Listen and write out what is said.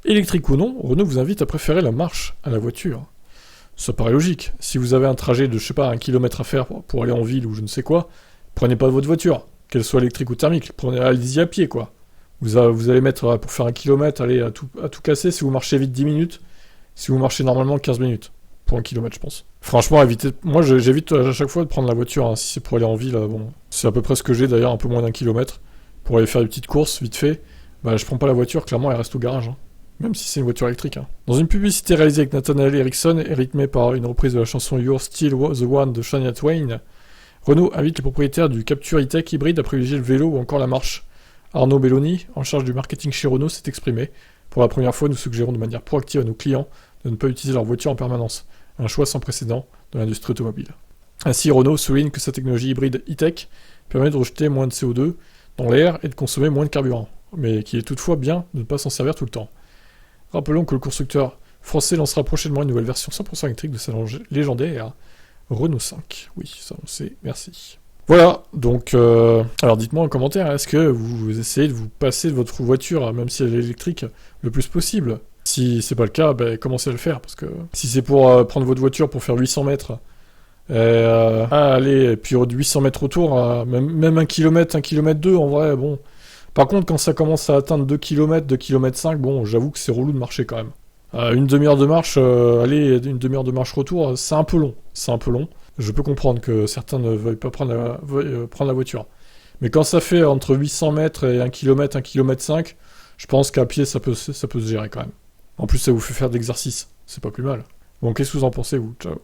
Électrique ou non, Renault vous invite à préférer la marche à la voiture. Ça paraît logique. Si vous avez un trajet de, je sais pas, 1 kilomètre à faire pour aller en ville ou je ne sais quoi, prenez pas votre voiture, qu'elle soit électrique ou thermique, allez-y à pied, quoi. Vous allez mettre, pour faire 1 kilomètre, allez, à tout casser, si vous marchez vite 10 minutes, si vous marchez normalement 15 minutes, pour 1 kilomètre, je pense. Franchement, moi j'évite à chaque fois de prendre la voiture, hein, si c'est pour aller en ville, bon, c'est à peu près ce que j'ai d'ailleurs, un peu moins d'1 kilomètre, pour aller faire des petites courses, vite fait, bah je prends pas la voiture, clairement elle reste au garage, hein. Même si c'est une voiture électrique. Hein. Dans une publicité réalisée avec Nathaniel Erickson et rythmée par une reprise de la chanson You're Still the One de Shania Twain, Renault invite les propriétaires du Captur E-Tech hybride à privilégier le vélo ou encore la marche. Arnaud Belloni, en charge du marketing chez Renault, s'est exprimé. Pour la première fois, nous suggérons de manière proactive à nos clients de ne pas utiliser leur voiture en permanence. Un choix sans précédent dans l'industrie automobile. Ainsi, Renault souligne que sa technologie hybride E-Tech permet de rejeter moins de CO2 dans l'air et de consommer moins de carburant, mais qu'il est toutefois bien de ne pas s'en servir tout le temps. Rappelons que le constructeur français lancera prochainement une nouvelle version 100% électrique de sa légendaire Renault 5. Oui, ça on sait, merci. Voilà, donc, alors dites-moi en commentaire, est-ce que vous essayez de vous passer de votre voiture, même si elle est électrique, le plus possible? Si c'est pas le cas, commencez à le faire, parce que si c'est pour prendre votre voiture pour faire 800 mètres, allez, et puis 800 mètres autour, même 1 kilomètre 2, en vrai, bon. Par contre, quand ça commence à atteindre 2 km, 2 km 5, bon, j'avoue que c'est relou de marcher quand même. Une demi-heure de marche, une demi-heure de marche retour, c'est un peu long. C'est un peu long. Je peux comprendre que certains ne veuillent pas prendre la voiture. Mais quand ça fait entre 800 mètres et 1 km, 1 km 5, je pense qu'à pied, ça peut se gérer quand même. En plus, ça vous fait faire de l'exercice. C'est pas plus mal. Bon, qu'est-ce que vous en pensez, vous? Ciao.